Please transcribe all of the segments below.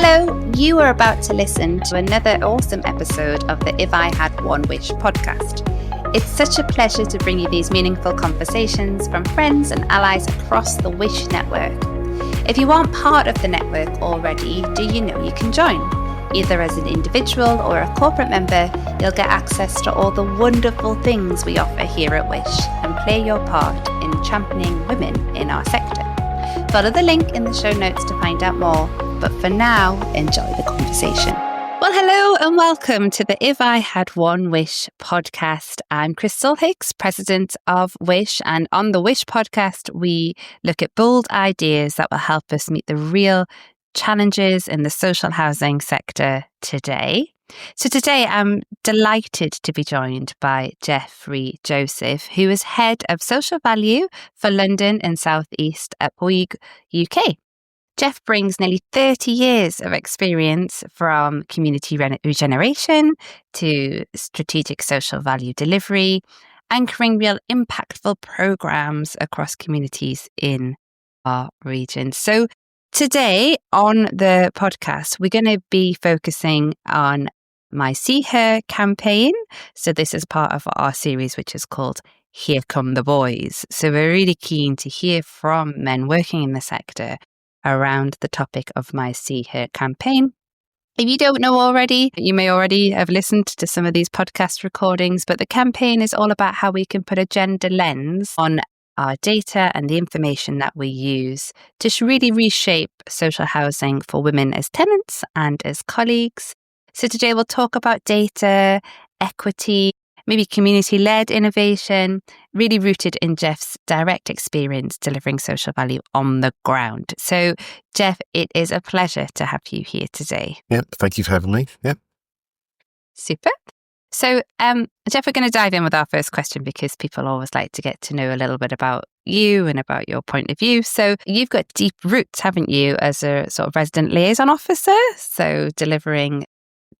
Hello, you are about to listen to another awesome episode of the If I Had One Wish podcast. It's such a pleasure to bring you these meaningful conversations from friends and allies across the Wish network. If you aren't part of the network already, do you know you can join? Either as an individual or a corporate member, you'll get access to all the wonderful things we offer here at Wish and play your part in championing women in our sector. Follow the link in the show notes to find out more, but for now, enjoy the conversation. Well, hello and welcome to the If I Had One Wish podcast. I'm Crystal Hicks, president of Wish, and on the Wish podcast, we look at bold ideas that will help us meet the real challenges in the social housing sector today. So today I'm delighted to be joined by Jeffrey Joseph, who is Head of Social Value for London and South East at Bouygues UK. Jeff brings nearly 30 years of experience from community regeneration to strategic social value delivery, anchoring real impactful programs across communities in our region. So today on the podcast, we're going to be focusing on my See Her campaign. So this is part of our series, which is called Here Come the Boys. So we're really keen to hear from men working in the sector around the topic of my See Her campaign. If you don't know already, you may already have listened to some of these podcast recordings, but the campaign is all about how we can put a gender lens on our data and the information that we use to really reshape social housing for women as tenants and as colleagues. So today we'll talk about data, equity, maybe community-led innovation, really rooted in Jeff's direct experience delivering social value on the ground. So, Jeff, it is a pleasure to have you here today. Yeah, thank you for having me. Yeah. Super. So, Jeff, we're going to dive in with our first question because people always like to get to know a little bit about you and about your point of view. So you've got deep roots, haven't you, as a sort of resident liaison officer, so delivering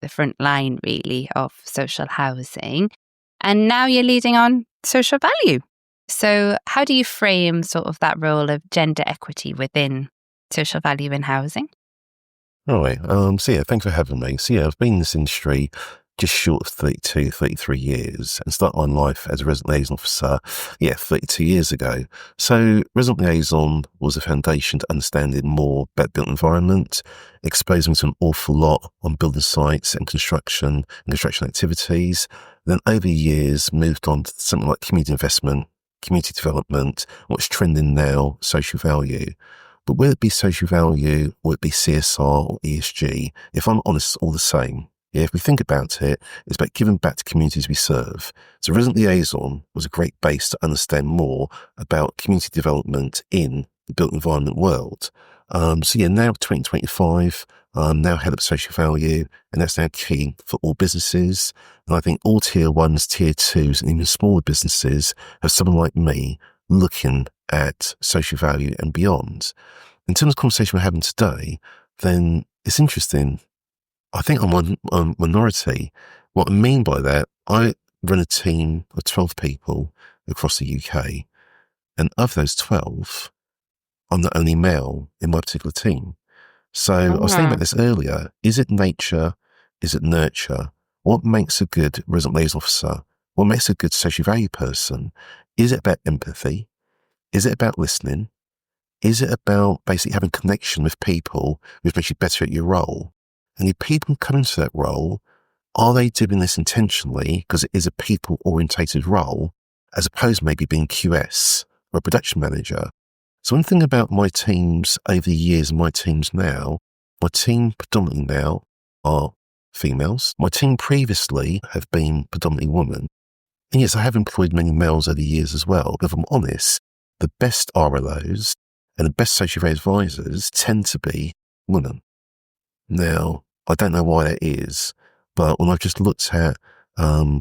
the front line, really, of social housing. And now you're leading on social value. So how do you frame sort of that role of gender equity within social value in housing? All right. Thanks for having me. I've been in this industry just short of 32, 33 years and started my life as a resident liaison officer, 32 years ago. So resident liaison was a foundation to understanding more about built environment, exposing to an awful lot on building sites and construction activities. Then over the years, moved on to something like community investment, community development, what's trending now, social value. But whether it be social value or it be CSR or ESG, if I'm honest, it's all the same. Yeah, if we think about it, it's about giving back to communities we serve. So resident liaison was a great base to understand more about community development in the built environment world. Now 2025, I'm now head of social value, and that's now key for all businesses. And I think all tier ones, tier twos, and even smaller businesses have someone like me looking at social value and beyond. In terms of the conversation we're having today, then it's interesting. I think I'm a minority. What I mean by that, I run a team of 12 people across the UK, and of those 12, I'm the only male in my particular team. So I was thinking about this earlier. Is it nature? Is it nurture? What makes a good resident liaison officer? What makes a good social value person? Is it about empathy? Is it about listening? Is it about basically having connection with people which makes you better at your role? And if people come into that role, are they doing this intentionally because it is a people-orientated role, as opposed to maybe being QS or a production manager? So one thing about my teams over the years and my teams now, my team predominantly now are females. My team previously have been predominantly women. And yes, I have employed many males over the years as well. But if I'm honest, the best RLOs and the best social value advisors tend to be women. Now, I don't know why that is, but when I've just looked at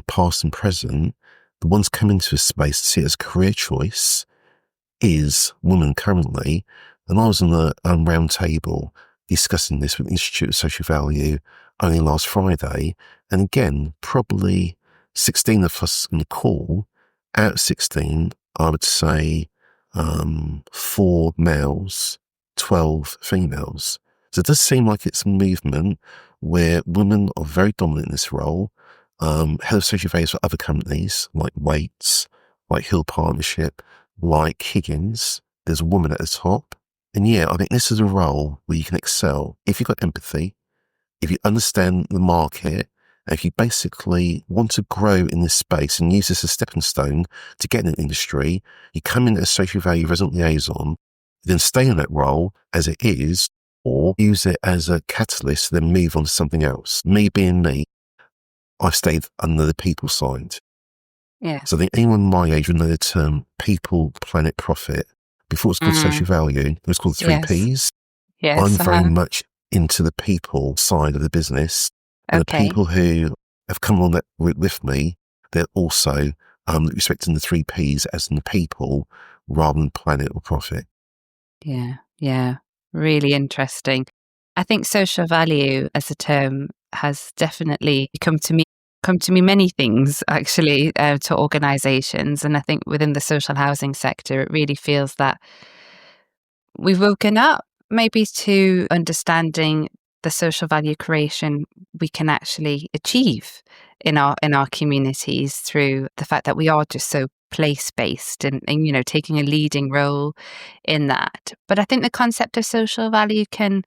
past and present, the ones coming into a space to see it as a career choice is women currently. And I was on a round table discussing this with the Institute of Social Value only last Friday. And again, probably 16 of us in the call, out of 16, I would say 4 males, 12 females. So it does seem like it's a movement where women are very dominant in this role. Head of social values for other companies like Waits, like Hill Partnership, like Higgins. There's a woman at the top. And yeah, I think this is a role where you can excel if you've got empathy, if you understand the market, and if you basically want to grow in this space and use this as a stepping stone to get in an industry. You come in as a social value resident liaison, then stay in that role as it is, or use it as a catalyst, then move on to something else. Me being me, I've stayed under the people side. Yeah. So I think anyone my age would know the term people, planet, profit. Before it's called social value, it was called the three Ps. Yes. I'm very much into the people side of the business. And the people who have come on that route with me, they're also respecting the three Ps as in the people rather than planet or profit. Yeah. Really interesting. I think social value as a term has definitely come to me many things actually, to organisations, and I think within the social housing sector it really feels that we've woken up maybe to understanding the social value creation we can actually achieve in our communities through the fact that we are just so place-based and taking a leading role in that. But I think the concept of social value can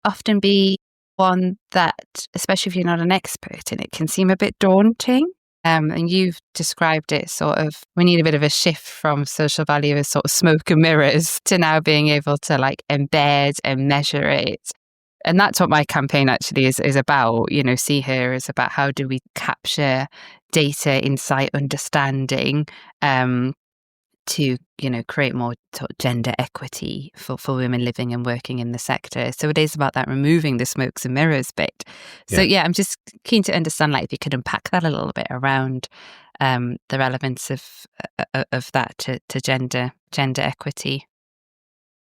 often be one that, especially if you're not an expert in it, can seem a bit daunting. And you've described it sort of, we need a bit of a shift from social value as sort of smoke and mirrors to now being able to like embed and measure it. And that's what my campaign actually is about. See Her is about how do we capture data, insight, understanding, to create more sort of gender equity for women living and working in the sector. So it is about that removing the smokes and mirrors bit. So yeah, I'm just keen to understand, like, if you could unpack that a little bit around the relevance of that to gender equity.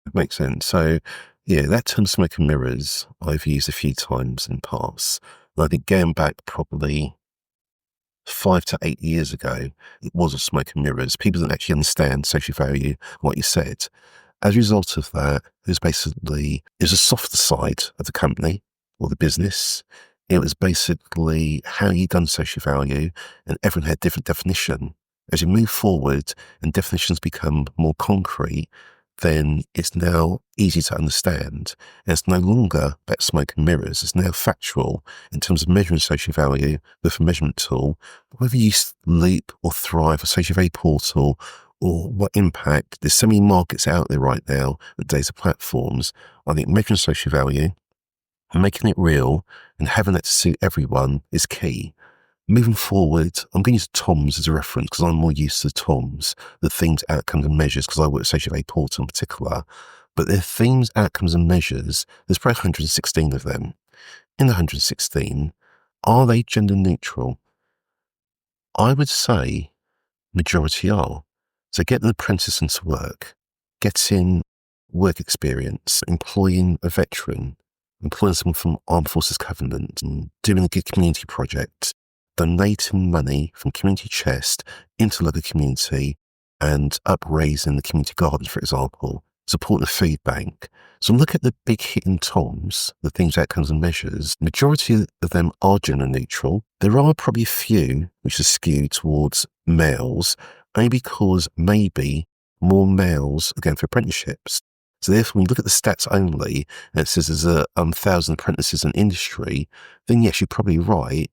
That makes sense. So yeah, that term smoke and mirrors I've used a few times in the past. And I think going back probably 5 to 8 years ago, it was a smoke and mirrors. People didn't actually understand social value, what you said. As a result of that, it was a softer side of the company or the business. It was basically how you done social value, and everyone had different definition. As you move forward and definitions become more concrete, then it's now easy to understand. And it's no longer about smoke and mirrors. It's now factual in terms of measuring social value with a measurement tool. Whether you use Leap or Thrive or Social Value Portal or what impact, there's so many markets out there right now with data platforms. I think measuring social value and making it real and having that to suit everyone is key. Moving forward, I'm going to use TOMS as a reference because I'm more used to TOMS, the themes, outcomes and measures, because I work at Social Value Portal in particular. But their themes, outcomes and measures, there's probably 116 of them. In the 116, are they gender neutral? I would say majority are. So getting an apprentice into work, getting work experience, employing a veteran, employing someone from Armed Forces Covenant, and doing a good community project, donating money from community chest into local community and upraising the community garden, for example, supporting a food bank. So look at the big hitting TOMs, the things, outcomes and measures. Majority of them are gender neutral. There are probably a few which are skewed towards males, maybe because maybe more males are going for apprenticeships. So therefore, when you look at the stats only, and it says there's 1,000 apprentices in industry, then yes, you're probably right.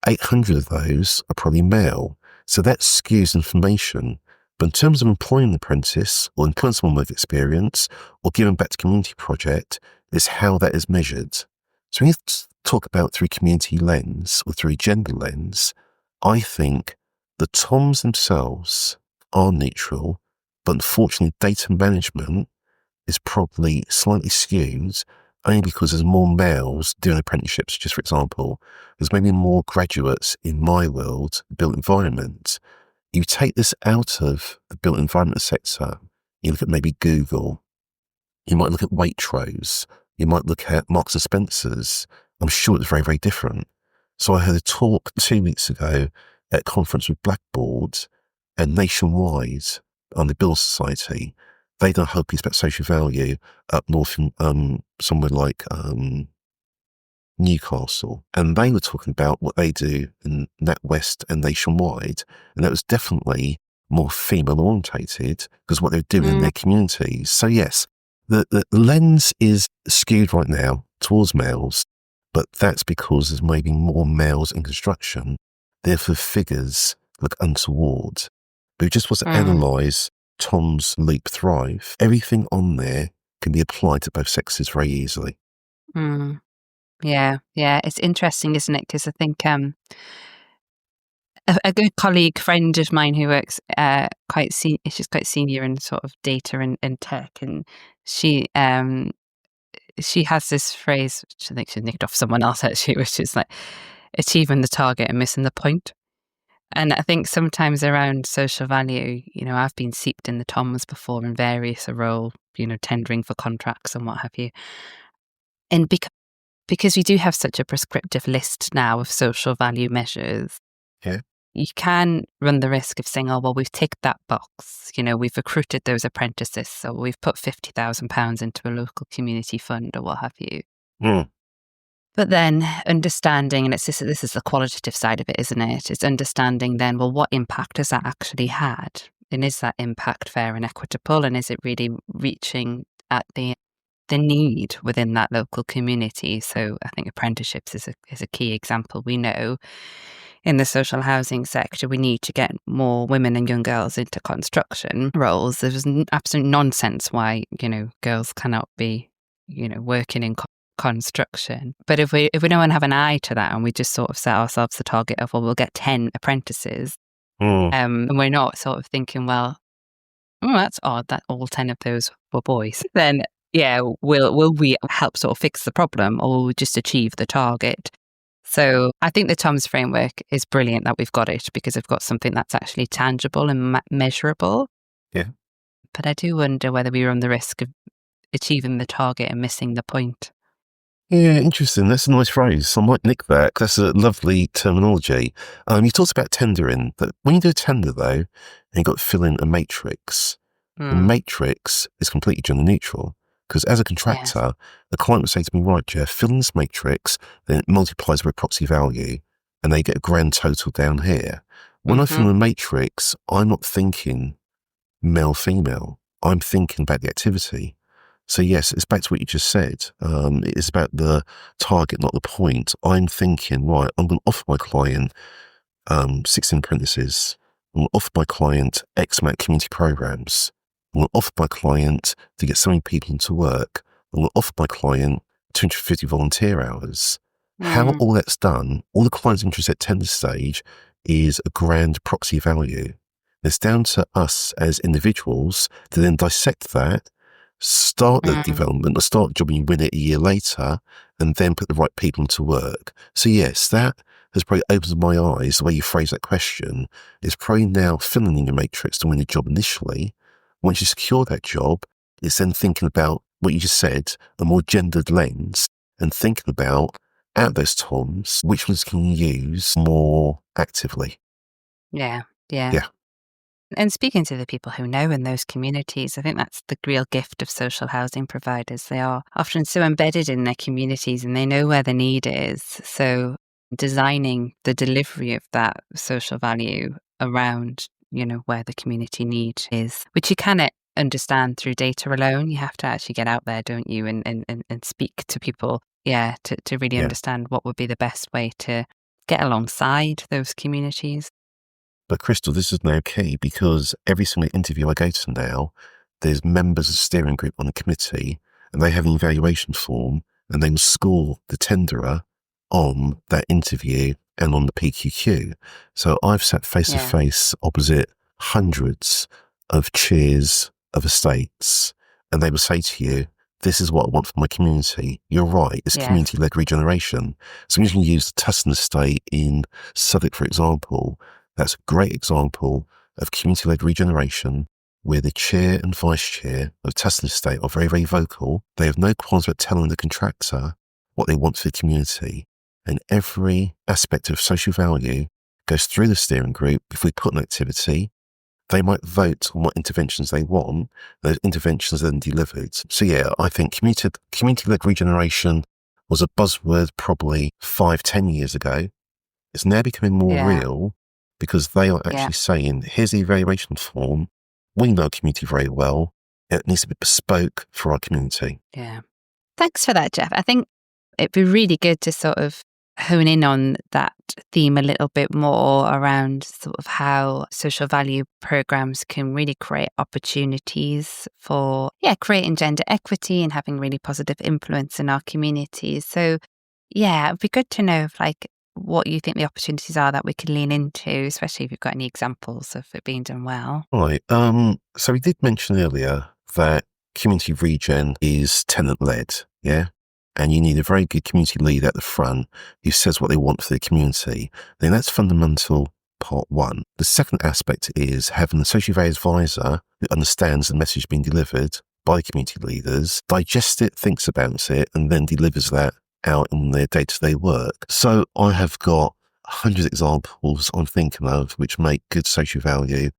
800 of those are probably male. So that skews information. But in terms of employing an apprentice or employing someone with experience or giving back to community project, is how that is measured. So when you talk about through community lens or through gender lens, I think the TOMs themselves are neutral, but unfortunately data management is probably slightly skewed only because there's more males doing apprenticeships. Just for example, there's maybe more graduates in my world, built environment. You take this out of the built environment sector, you look at maybe Google, you might look at Waitrose, you might look at Marks and Spencer's. I'm sure it's very, very different. So I heard a talk 2 weeks ago at a conference with Blackboard and Nationwide on the Build Society. they done a whole piece about social value up north in somewhere like Newcastle, and they were talking about what they do in NatWest and nationwide, and that was definitely more female orientated because what they're doing in their communities. So yes, the lens is skewed right now towards males, but that's because there's maybe more males in construction. Therefore, figures look untoward. But if just was to analyse Tom's Leap Thrive, everything on there can be applied to both sexes very easily. Yeah, it's interesting, isn't it? Because I think a good colleague, friend of mine who works she's quite senior in sort of data and tech, and she has this phrase, which I think she nicked off someone else actually, which is like achieving the target and missing the point. And I think sometimes around social value, I've been seeped in the toms before in various roles, tendering for contracts and what have you. And because we do have such a prescriptive list now of social value measures, you can run the risk of saying, oh, well, we've ticked that box. We've recruited those apprentices, so we've put £50,000 into a local community fund or what have you. But then understanding, and this is the qualitative side of it, isn't it? It's understanding then, well, what impact has that actually had? And is that impact fair and equitable? And is it really reaching at the need within that local community? So I think apprenticeships is a key example. We know in the social housing sector, we need to get more women and young girls into construction roles. There's absolute nonsense why, girls cannot be, working in construction. But if we don't have an eye to that and we just sort of set ourselves the target of, well, we'll get 10 apprentices, and we're not sort of thinking, well, that's odd that all 10 of those were boys, then will we help sort of fix the problem, or will we just achieve the target? So I think the TOMS framework is brilliant that we've got it, because we've got something that's actually tangible and measurable. Yeah. But I do wonder whether we run the risk of achieving the target and missing the point. Yeah, interesting. That's a nice phrase. I might nick that. That's a lovely terminology. You talked about tendering, but when you do a tender, though, and you've got to fill in a matrix, the matrix is completely gender neutral. Because as a contractor, the client would say to me, right, Jeff, fill in this matrix, then it multiplies by proxy value, and they get a grand total down here. When I fill in a matrix, I'm not thinking male, female. I'm thinking about the activity. So yes, it's back to what you just said. It's about the target, not the point. I'm thinking, right, I'm going to offer my client 16 apprentices. I'm going to offer my client X amount of community programs. I'm going to offer my client to get so many people into work. I'm going to offer my client 250 volunteer hours. How all that's done, all the client's interest at tender stage is a grand proxy value. It's down to us as individuals to then dissect that, start the development, or start jobbing, you win it a year later, and then put the right people into work. So yes, that has probably opened my eyes. The way you phrase that question is probably now filling in your matrix to win the job initially. Once you secure that job, it's then thinking about what you just said, a more gendered lens, and thinking about, out of those TOMs, which ones can you use more actively? Yeah. And speaking to the people who know in those communities, I think that's the real gift of social housing providers. They are often so embedded in their communities and they know where the need is. So designing the delivery of that social value around, where the community need is, which you cannot understand through data alone. You have to actually get out there, don't you, and speak to people, to really understand what would be the best way to get alongside those communities. But Crystal, this is now key, because every single interview I go to now, there's members of the steering group on the committee, and they have an evaluation form, and they will score the tenderer on that interview and on the PQQ. So I've sat face to face opposite hundreds of chairs of estates, and they will say to you, this is what I want for my community. You're right, it's community-led regeneration. So we can use the Tustin estate in Southwark, for example. That's a great example of community-led regeneration, where the chair and vice chair of Tustin estate are very, very vocal. They have no qualms about telling the contractor what they want for the community. And every aspect of social value goes through the steering group. If we put an activity, They might vote on what interventions they want. Those interventions are then delivered. So yeah, I think community-led regeneration was a buzzword probably 5-10 years ago. It's now becoming more real because they are actually saying, here's the evaluation form. We know our community very well. It needs to be bespoke for our community. Yeah. Thanks for that, Jeff. I think it'd be really good to sort of hone in on that theme a little bit more around sort of how social value programs can really create opportunities for, creating gender equity and having really positive influence in our communities. So, it'd be good to know what you think the opportunities are that we can lean into, especially if you've got any examples of it being done well. Right. So we did mention earlier that community regen is tenant-led, yeah? And you need a very good community leader at the front who says what they want for the community. Then that's fundamental part one. The second aspect is having a social value advisor who understands the message being delivered by community leaders, digests it, thinks about it, and then delivers that out in their day-to-day work. So I have got hundreds of examples I'm thinking of which make good social value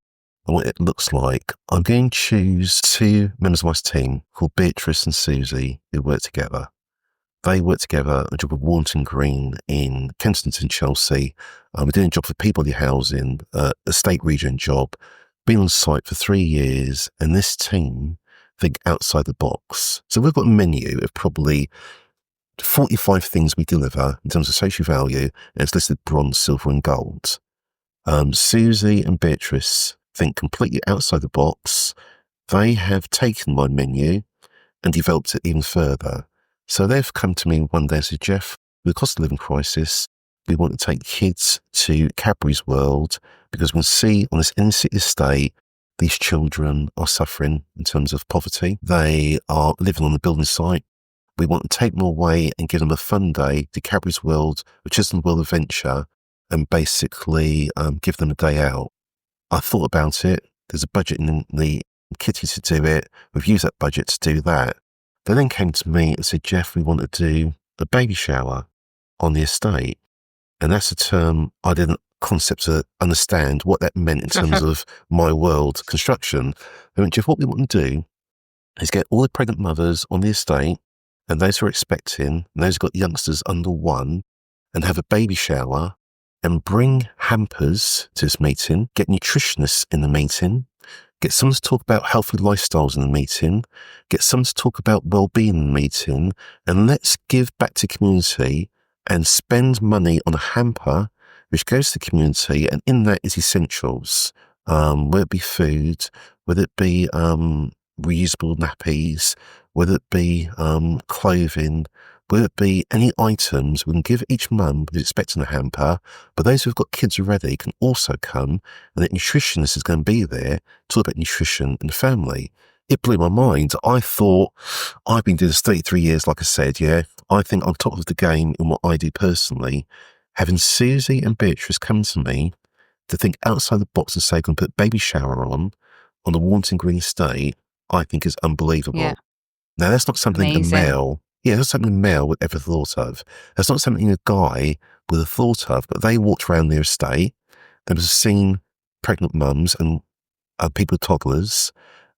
and what it looks like. I'm going to choose two members of my team called Beatrice and Susie who work together. They work together on a job at Warrington Green in Kensington, Chelsea. We're doing a job for Peabody Housing, a state region job. Been on site for 3 years, and this team think outside the box. So we've got a menu of probably 45 things we deliver in terms of social value, and it's listed bronze, silver, and gold. Susie and Beatrice think completely outside the box. They have taken my menu and developed it even further. So they've come to me one day and said, Jeff, with the cost of living crisis, we want to take kids to Cadbury's World because we see on this inner city estate, these children are suffering in terms of poverty. They are living on the building site. We want to take them away and give them a fun day to Cadbury's World, which is the World Adventure, and basically give them a day out. I thought about it. There's a budget in the kitty to do it. We've used that budget to do that. They then came to me and said, Jeff, we want to do a baby shower on the estate. And that's a term I didn't concept to understand what that meant in terms of my world construction. They went, Jeff, what we want to do is get all the pregnant mothers on the estate and those who are expecting, and those who've got youngsters under 1, and have a baby shower and bring hampers to this meeting, get nutritionists in the meeting, get someone to talk about healthy lifestyles in the meeting, get someone to talk about well-being in the meeting, and let's give back to community and spend money on a hamper which goes to the community, and in that is essentials, whether it be food, whether it be reusable nappies, whether it be clothing, whether it be any items we can give each mum who's expecting a hamper, but those who've got kids already can also come, and the nutritionist is going to be there, talk about nutrition and family. It blew my mind. I thought, I've been doing this 33 years, like I said, yeah. I think I'm top of the game in what I do personally. Having Susie and Beatrice come to me to think outside the box and say, can put baby shower on the Warrington Green estate, I think is unbelievable. Yeah. Now, that's not something a male, that's something a male would ever thought of. That's not something a guy would have thought of, but they walked around their estate. They must have seen pregnant mums and people with toddlers.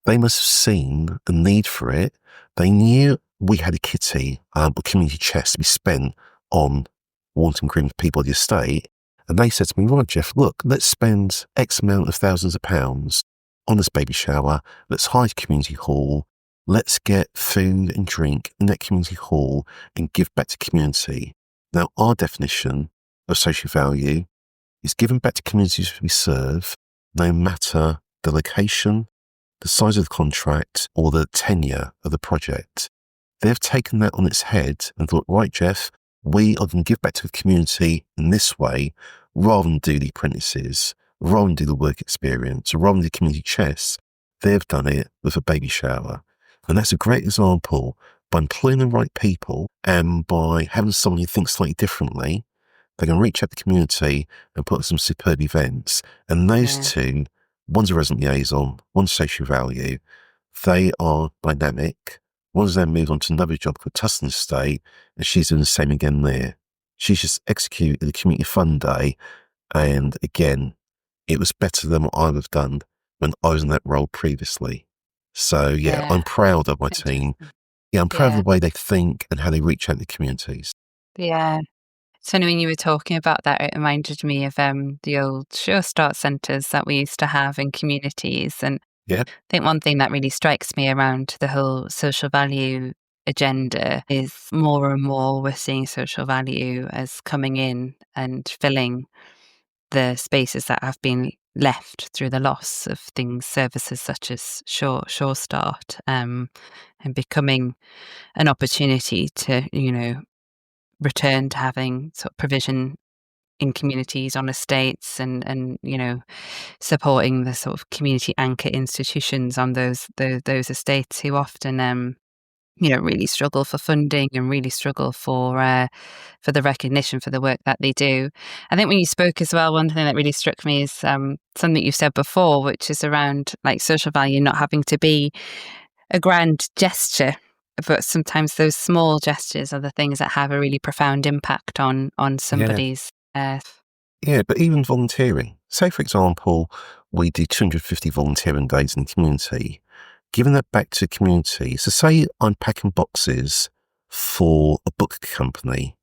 They must have seen the need for it. They knew we had a kitty, a community chest to be spent on Warrington Green Peabody estate. And they said to me, right, Jeff, look, let's spend X amount of thousands of pounds on this baby shower. Let's hire a community hall. Let's get food and drink in that community hall and give back to community. Now, our definition of social value is giving back to communities we serve, no matter the location, the size of the contract, or the tenure of the project. They've taken that on its head and thought, right, Jeff, we are going to give back to the community in this way, rather than do the apprentices, rather than do the work experience, rather than do community chess. They've done it with a baby shower. And that's a great example. By employing the right people and by having someone who thinks slightly differently, they can reach out to the community and put on some superb events. And those two, one's a resident liaison, one's social value. They are dynamic. One's then moved on to another job called Tustin Estate, and she's doing the same again there. She's just executed the community fun day, and again, it was better than what I would have done when I was in that role previously. So yeah, Yeah. I'm proud of my team. Interesting. Yeah, I'm proud of Yeah. the way they think and how they reach out to communities. Yeah. So when you were talking about that, it reminded me of the old Sure Start centres that we used to have in communities. And Yeah, I think one thing that really strikes me around the whole social value agenda is more and more we're seeing social value as coming in and filling the spaces that have been left through the loss of things, services such as Sure Start, and becoming an opportunity to, return to having sort of provision in communities on estates and supporting the sort of community anchor institutions on those estates who often really struggle for funding and really struggle for the recognition for the work that they do. I think when you spoke as well, one thing that really struck me is something you've said before, which is around like social value not having to be a grand gesture, but sometimes those small gestures are the things that have a really profound impact on yeah, somebody's. yeah. But even volunteering. Say, for example, we did 250 volunteering days in the community. Giving that back to the community. So say I'm packing boxes for a book company,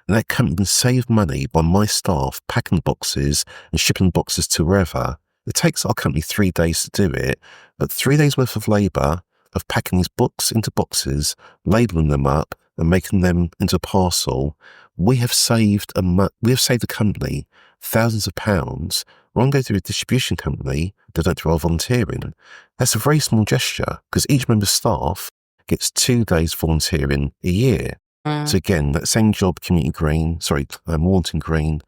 and that company can save money by my staff packing the boxes and shipping the boxes to wherever. It takes our company 3 days to do it, but 3 days worth of labour of packing these books into boxes, labelling them up and making them into a parcel. We have saved the company thousands of pounds. When I go to a distribution company that don't do our volunteering, that's a very small gesture because each member of staff gets 2 days volunteering a year. Mm, So again, that same job, Warrington Green,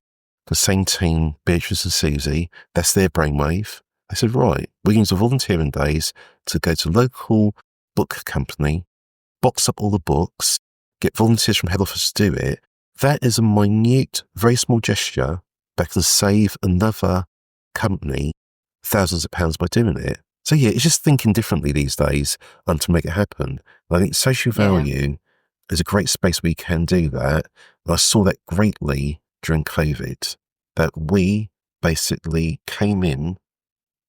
the same team, Beatrice and Susie, that's their brainwave. I said, right, we're going to volunteering days to go to a local book company, box up all the books, get volunteers from head office to do it. That is a minute, very small gesture that can save another company thousands of pounds by doing it. So yeah, it's just thinking differently these days to make it happen. And I think social yeah, value is a great space where you can do that. And I saw that greatly during COVID, that we basically came in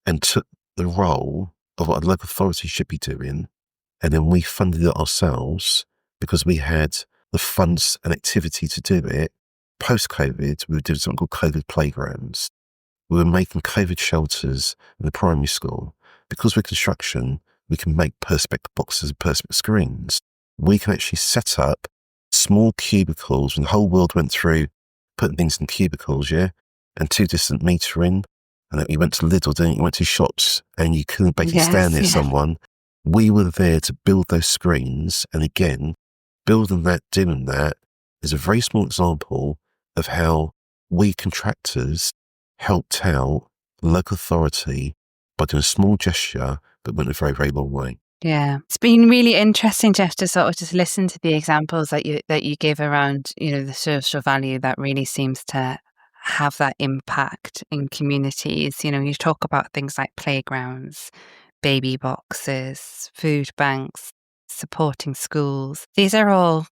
and took the role of what a local authority should be doing, and then we funded it ourselves because we had the funds and activity to do it. Post-COVID, we were doing something called COVID playgrounds. We were making COVID shelters in the primary school. Because we're construction, we can make perspex boxes and perspex screens. We can actually set up small cubicles when the whole world went through putting things in cubicles, yeah, and 2 distant metering. And then you went to Lidl, didn't you? You went to shops and you couldn't basically stand yes, near yeah, someone. We were there to build those screens. And again, building that, doing that is a very small example of how we contractors helped out the local authority by doing a small gesture that went a very, very long way. yeah. It's been really interesting, Jeff, to sort of just listen to the examples that you give around, the social value that really seems to have that impact in communities. You talk about things like playgrounds, baby boxes, food banks, supporting schools. These are all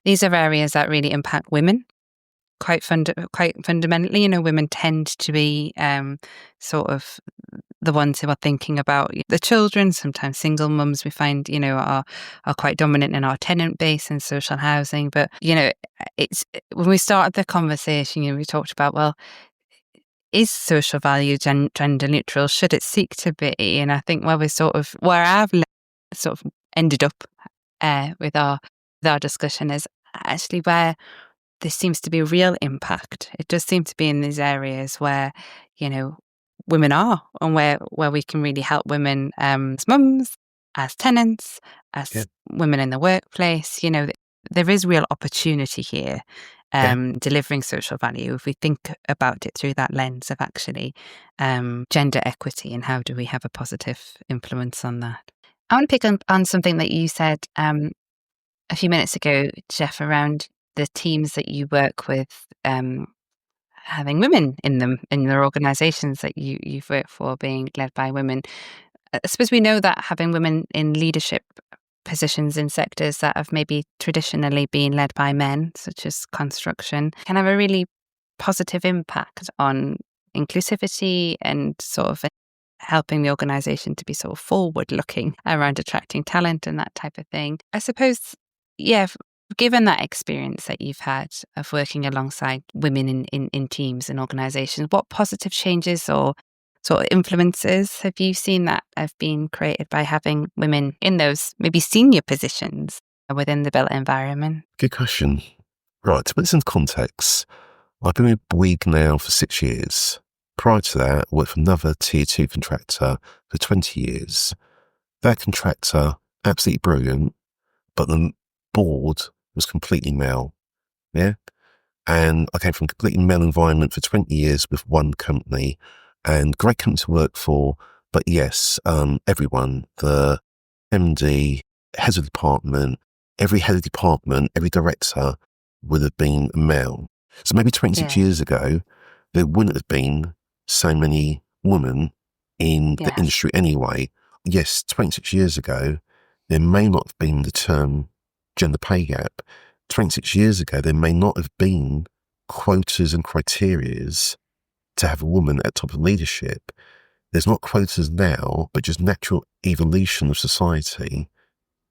these are areas that really impact women quite fundamentally. Women tend to be sort of the ones who are thinking about the children. Sometimes single mums we find are quite dominant in our tenant base and social housing. But it's when we started the conversation, we talked about, well, is social value gender neutral? Should it seek to be? And I think where I've sort of ended up with our discussion is actually where there seems to be real impact. It does seem to be in these areas where, women are, and where we can really help women as mums, as tenants, Yeah, as women in the workplace. There is real opportunity here, yeah, delivering social value if we think about it through that lens of actually gender equity and how do we have a positive influence on that. I want to pick up on something that you said a few minutes ago, Jeff, around the teams that you work with, having women in them, in their organisations that you've worked for being led by women. I suppose we know that having women in leadership positions in sectors that have maybe traditionally been led by men, such as construction, can have a really positive impact on inclusivity and sort of helping the organisation to be sort of forward looking around attracting talent and that type of thing. I suppose, yeah, given that experience that you've had of working alongside women in teams and organisations, what positive changes or sort of influences have you seen that have been created by having women in those maybe senior positions within the built environment? Good question. Right, to put this into context, I've been with Bouygues now for 6 years. Prior to that, I worked for another Tier 2 contractor for 20 years. That contractor, absolutely brilliant, but the board was completely male. Yeah? And I came from a completely male environment for 20 years with one company, and great company to work for. But yes, everyone, the MD, heads of department, every head of department, every director would have been a male. So maybe 26 years ago, there wouldn't have been so many women in the industry anyway. Yes, 26 years ago, there may not have been the term gender pay gap. 26 years ago, there may not have been quotas and criterias to have a woman at top of leadership. There's not quotas now, but just natural evolution of society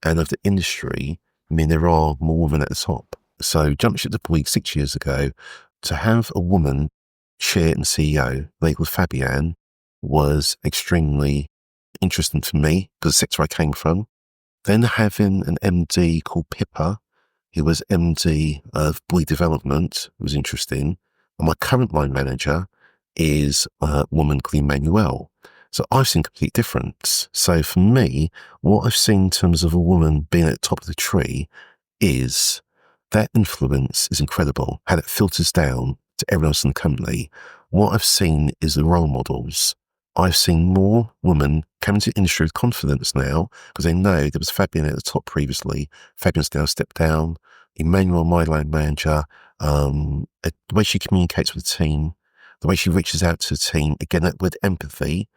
and of the industry. I mean, there are more women at the top. So jump ship to Bouygues 6 years ago, to have a woman chair and CEO, lady called Fabienne, was extremely interesting to me because the sector I came from. Then having an MD called Pippa, who was MD of Bouygues Development, was interesting. And my current line manager is a woman called Emmanuelle. So I've seen complete difference. So for me, what I've seen in terms of a woman being at the top of the tree is that influence is incredible, how it filters down to everyone else in the company. What I've seen is the role models. I've seen more women come into the industry with confidence now because they know there was Fabienne at the top previously. Fabienne's now stepped down. Emmanuelle, my line manager, the way she communicates with the team, the way she reaches out to the team, again, with empathy,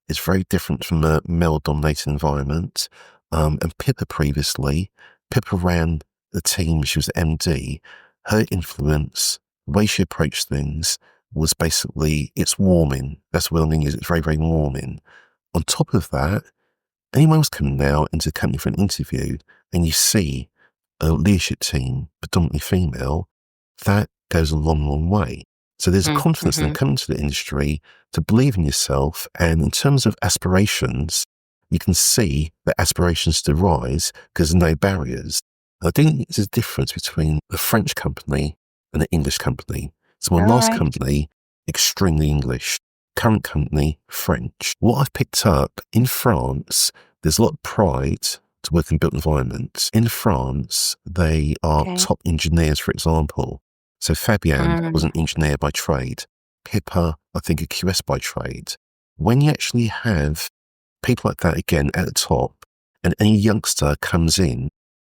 is very different from a male-dominated environment. And Pippa previously, Pippa ran the team, she was the MD. Her influence, the way she approached things was basically, it's warming. That's what I mean, is it's very, very warming. On top of that, anyone who's coming now into the company for an interview and you see a leadership team, predominantly female, that goes a long, long way. So there's a confidence in coming to the industry to believe in yourself. And in terms of aspirations, you can see that aspirations to rise because there's no barriers. I think there's a difference between a French company and an English company. So my last company, extremely English. Current company, French. What I've picked up in France, there's a lot of pride to work in built environments. In France, they are top engineers, for example. So Fabienne was an engineer by trade. Pippa, I think, a QS by trade. When you actually have people like that, again, at the top, and any youngster comes in,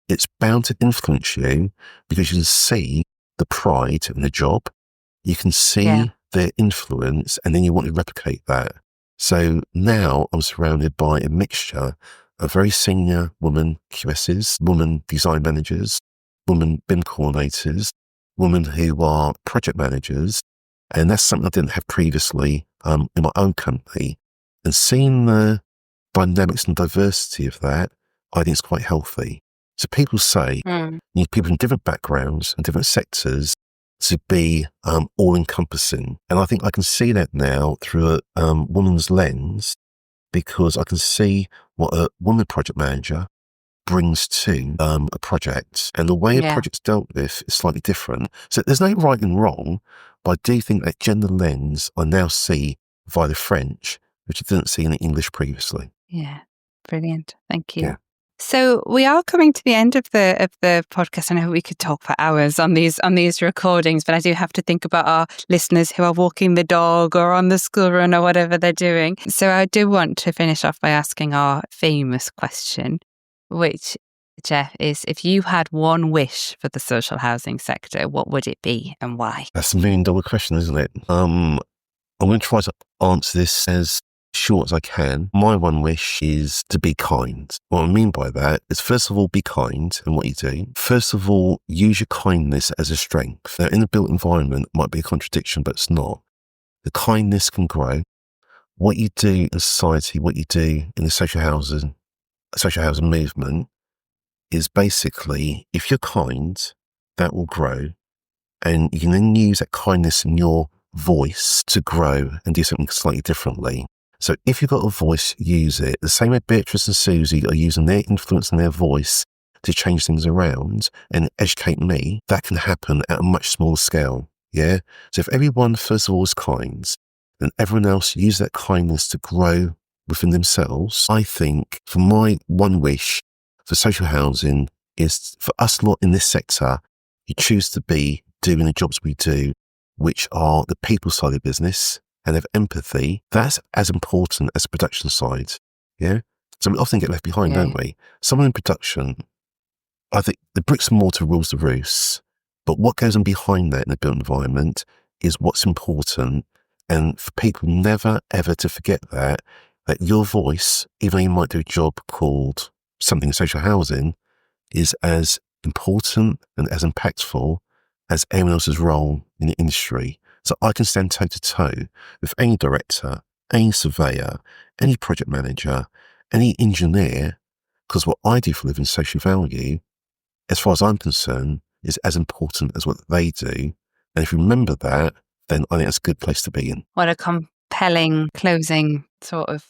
it's bound to influence you because you can see the pride in the job. You can see their influence, and then you want to replicate that. So now I'm surrounded by a mixture of very senior women QSs, women design managers, women BIM coordinators, women who are project managers. And that's something I didn't have previously in my own company. And seeing the dynamics and diversity of that, I think it's quite healthy. So people say you need people from different backgrounds and different sectors to be all-encompassing. And I think I can see that now through a woman's lens, because I can see what a woman project manager brings to a project. And the way a project's dealt with is slightly different. So there's no right and wrong, but I do think that gender lens I now see via the French, which I didn't see in the English previously. Yeah, brilliant. Thank you. Yeah. So we are coming to the end of the podcast. I know we could talk for hours on these recordings, but I do have to think about our listeners who are walking the dog or on the school run or whatever they're doing. So I do want to finish off by asking our famous question, which, Jeff, is if you had one wish for the social housing sector, what would it be and why? That's a $1 million question, isn't it? I'm going to try to answer this as short as I can. My one wish is to be kind. What I mean by that is, first of all, be kind in what you do. First of all, use your kindness as a strength. Now, in the built environment, it might be a contradiction, but it's not. the kindness can grow. What you do in society, what you do in the social housing movement is basically, if you're kind, that will grow. And you can then use that kindness in your voice to grow and do something slightly differently. So if you've got a voice, use it. The same way Beatrice and Susie are using their influence and their voice to change things around and educate me, that can happen at a much smaller scale. Yeah. So if everyone, first of all, is kind, then everyone else use that kindness to grow within themselves. I think for my one wish for social housing is for us lot in this sector, you choose to be doing the jobs we do, which are the people side of the business and have empathy. That's as important as the production side. Yeah. So we often get left behind, don't we? Someone in production, I think the bricks and mortar rules the roost, but what goes on behind that in the built environment is what's important. And for people never, ever to forget that your voice, even though you might do a job called something in social housing, is as important and as impactful as anyone else's role in the industry. So I can stand toe to toe with any director, any surveyor, any project manager, any engineer, because what I do for a living, social value, as far as I'm concerned, is as important as what they do. And if you remember that, then I think that's a good place to be in. What a compelling closing sort of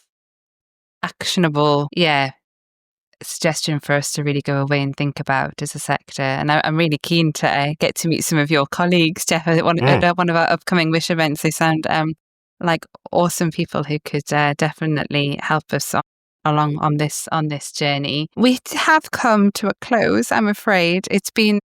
actionable, suggestion for us to really go away and think about as a sector. And I'm really keen to get to meet some of your colleagues, Jeff, at one of our upcoming Wish events. They sound like awesome people who could definitely help us along on this journey. We have come to a close, I'm afraid. It's been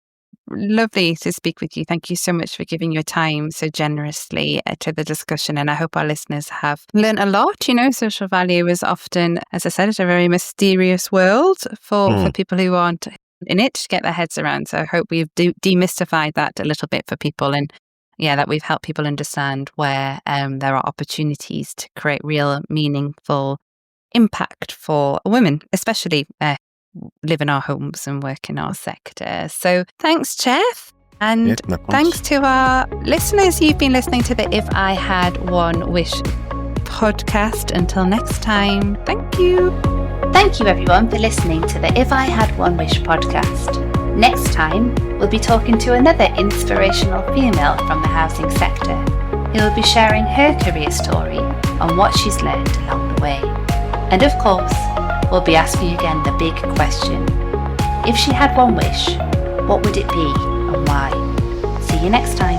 lovely to speak with you. Thank you so much for giving your time so generously to the discussion. And I hope our listeners have learned a lot. You know, social value is often, as I said, it's a very mysterious world for people who aren't in it to get their heads around. So I hope we've demystified that a little bit for people, and that we've helped people understand where there are opportunities to create real, meaningful impact for women, especially live in our homes and work in our sector. So thanks, Jeff. And thanks to our listeners. You've been listening to the If I Had One Wish podcast. Until next time, thank you. Thank you, everyone, for listening to the If I Had One Wish podcast. Next time, we'll be talking to another inspirational female from the housing sector who will be sharing her career story on what she's learned along the way. And of course, we'll be asking again the big question. If she had one wish, what would it be and why? See you next time.